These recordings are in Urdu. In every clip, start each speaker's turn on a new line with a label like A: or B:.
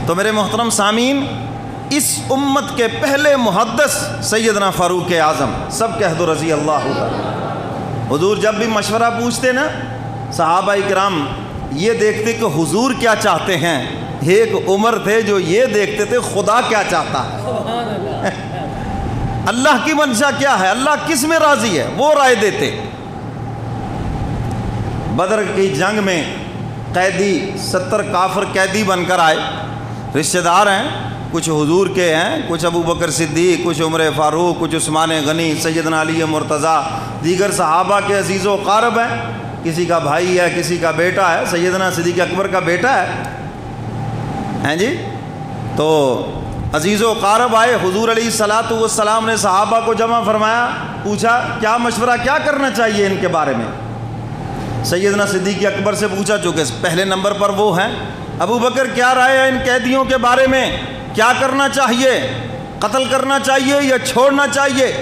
A: تو میرے محترم سامعین، اس امت کے پہلے محدث سیدنا فاروق اعظم، سب کہہ دو رضی اللہ عنہ۔ حضور جب بھی مشورہ پوچھتے نا، صحابہ کرام یہ دیکھتے کہ حضور کیا چاہتے ہیں۔ ایک عمر تھے جو یہ دیکھتے تھے خدا کیا چاہتا ہے، اللہ کی منشا کیا ہے، اللہ کس میں راضی ہے، وہ رائے دیتے۔ بدر کی جنگ میں قیدی 70 کافر قیدی بن کر آئے، رشتہ دار ہیں، کچھ حضور کے ہیں، کچھ ابو بکر صدیق، کچھ عمر فاروق، کچھ عثمان غنی، سیدنا علی مرتضیٰ، دیگر صحابہ کے عزیز و اقارب ہیں، کسی کا بھائی ہے، کسی کا بیٹا ہے، سیدنا صدیق اکبر کا بیٹا ہے ہیں جی۔ تو عزیز و اقارب آئے، حضور علیہ الصلاۃ والسلام نے صحابہ کو جمع فرمایا، پوچھا کیا مشورہ کیا کرنا چاہیے ان کے بارے میں۔ سیدنا صدیق اکبر سے پوچھا، چونکہ پہلے نمبر پر وہ ہیں، ابو بکر کیا رائے ہے ان قیدیوں کے بارے میں، کیا کرنا چاہیے، قتل کرنا چاہیے یا چھوڑنا چاہیے؟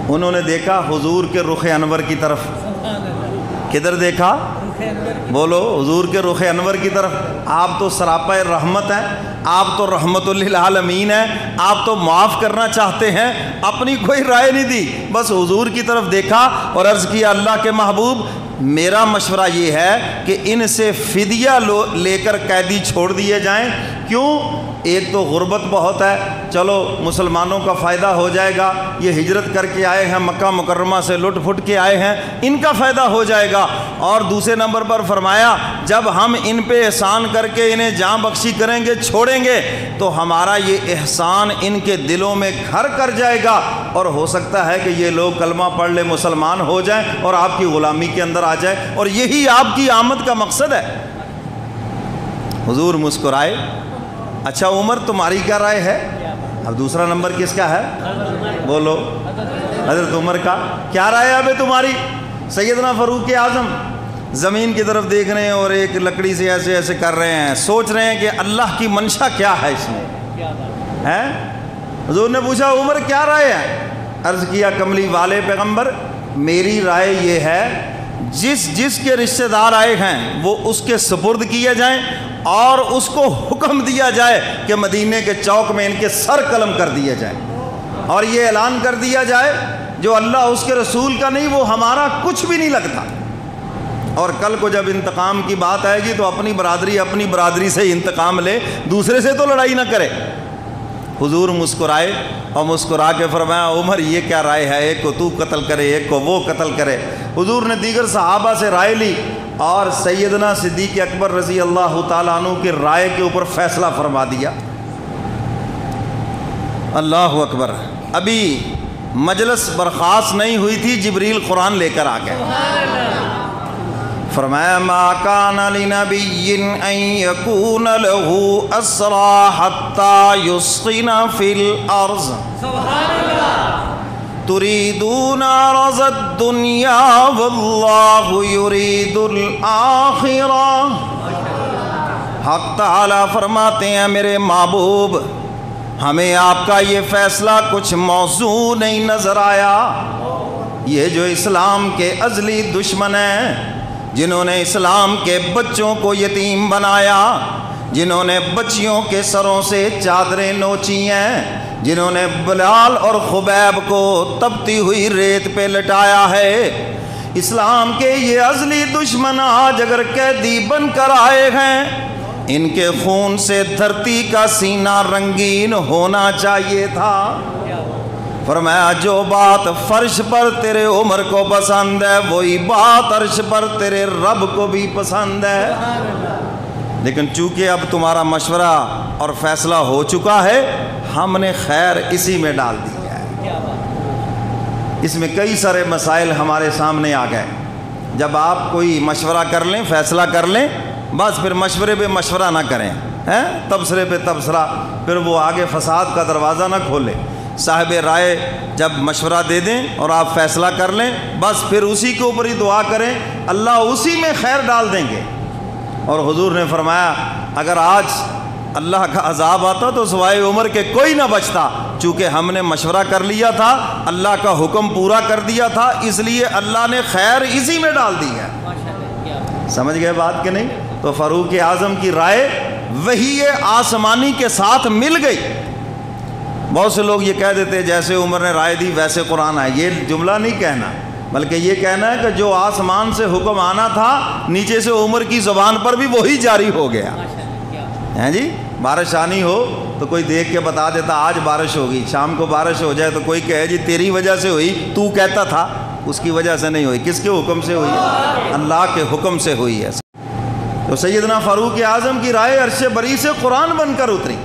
A: انہوں نے دیکھا حضور کے رخ انور کی طرف۔ کدھر دیکھا؟ بولو، حضور کے رخ انور کی طرف۔ آپ تو سراپا رحمت ہیں، آپ تو رحمت للعالمین ہیں، آپ تو معاف کرنا چاہتے ہیں، اپنی کوئی رائے نہیں دی، بس حضور کی طرف دیکھا اور عرض کیا اللہ کے محبوب میرا مشورہ یہ ہے کہ ان سے فدیہ لے کر قیدی چھوڑ دیے جائیں۔ کیوں؟ ایک تو غربت بہت ہے، چلو مسلمانوں کا فائدہ ہو جائے گا، یہ ہجرت کر کے آئے ہیں، مکہ مکرمہ سے لٹ پھٹ کے آئے ہیں، ان کا فائدہ ہو جائے گا۔ اور دوسرے نمبر پر فرمایا جب ہم ان پہ احسان کر کے انہیں جاں بخشی کریں گے، چھوڑیں گے، تو ہمارا یہ احسان ان کے دلوں میں گھر کر جائے گا، اور ہو سکتا ہے کہ یہ لوگ کلمہ پڑھ لے، مسلمان ہو جائیں اور آپ کی غلامی کے اندر آ جائے، اور یہی آپ کی آمد کا مقصد ہے۔ حضور مسکرائے، اچھا عمر تمہاری کیا رائے ہے؟ اب دوسرا نمبر کس کا ہے؟ بولو، حضرت عمر کا۔ کیا رائے ہے اب تمہاری؟ سیدنا فاروق اعظم زمین کی طرف دیکھ رہے ہیں اور ایک لکڑی سے ایسے ایسے کر رہے ہیں، سوچ رہے ہیں کہ اللہ کی منشا کیا ہے اس میں ہے۔ حضور نے پوچھا عمر کیا رائے ہے؟ عرض کیا کملی والے پیغمبر میری رائے یہ ہے جس کے رشتہ دار آئے ہیں وہ اس کے سپرد کیے جائیں، اور اس کو حکم دیا جائے کہ مدینے کے چوک میں ان کے سر قلم کر دیے جائیں، اور یہ اعلان کر دیا جائے جو اللہ اس کے رسول کا نہیں وہ ہمارا کچھ بھی نہیں لگتا، اور کل کو جب انتقام کی بات آئے گی تو اپنی برادری سے انتقام لے، دوسرے سے تو لڑائی نہ کرے۔ حضور مسکرائے اور مسکرا کے فرمایا عمر یہ کیا رائے ہے، ایک کو تو قتل کرے، ایک کو وہ قتل کرے۔ حضور نے دیگر صحابہ سے رائے لی اور سیدنا صدیق اکبر رضی اللہ تعالیٰ عنہ کی رائے کے اوپر فیصلہ فرما دیا۔ اللہ اکبر۔ ابھی مجلس برخاست نہیں ہوئی تھی، جبریل قرآن لے کر آ گئے۔ فرمایا ما کان لنبی ان یکون لہ اسری حتی یسخن فی الارض تریدون عرض الدنیا واللہ یرید الآخرہ۔ حق تعالیٰ فرماتے ہیں میرے محبوب ہمیں آپ کا یہ فیصلہ کچھ موزوں نہیں نظر آیا۔ یہ جو اسلام کے ازلی دشمن ہیں، جنہوں نے اسلام کے بچوں کو یتیم بنایا، جنہوں نے بچیوں کے سروں سے چادریں نوچی ہیں، جنہوں نے بلال اور خبیب کو تپتی ہوئی ریت پہ لٹایا ہے، اسلام کے یہ ازلی دشمن آج اگر قیدی بن کر آئے ہیں، ان کے خون سے دھرتی کا سینہ رنگین ہونا چاہیے تھا۔ فرمایا جو بات فرش پر تیرے عمر کو پسند ہے وہی بات عرش پر تیرے رب کو بھی پسند ہے، لیکن چونکہ اب تمہارا مشورہ اور فیصلہ ہو چکا ہے، ہم نے خیر اسی میں ڈال دی ہے۔ اس میں کئی سارے مسائل ہمارے سامنے آ گئے۔ جب آپ کوئی مشورہ کر لیں، فیصلہ کر لیں، بس پھر مشورے پہ مشورہ نہ کریں، تبصرے پہ تبصرہ، پھر وہ آگے فساد کا دروازہ نہ کھولے۔ صاحب رائے جب مشورہ دے دیں اور آپ فیصلہ کر لیں، بس پھر اسی کے اوپر ہی دعا کریں، اللہ اسی میں خیر ڈال دیں گے۔ اور حضور نے فرمایا اگر آج اللہ کا عذاب آتا تو سوائے عمر کے کوئی نہ بچتا، چونکہ ہم نے مشورہ کر لیا تھا، اللہ کا حکم پورا کر دیا تھا، اس لیے اللہ نے خیر اسی میں ڈال دی ہے۔ سمجھ گئے بات کہ نہیں؟ تو فاروق اعظم کی رائے وحی آسمانی کے ساتھ مل گئی۔ بہت سے لوگ یہ کہہ دیتے جیسے عمر نے رائے دی ویسے قرآن آئے، یہ جملہ نہیں کہنا، بلکہ یہ کہنا ہے کہ جو آسمان سے حکم آنا تھا نیچے سے عمر کی زبان پر بھی وہی جاری ہو گیا ہیں جی۔ بارش آنی ہو تو کوئی دیکھ کے بتا دیتا آج بارش ہوگی، شام کو بارش ہو جائے تو کوئی کہے جی تیری وجہ سے ہوئی، تو کہتا تھا، اس کی وجہ سے نہیں ہوئی۔ کس کے حکم سے ہوئی ہے؟ اللہ کے حکم سے ہوئی ہے۔ تو سیدنا فاروق اعظم کی رائے عرش بری سے قرآن بن کر اتری۔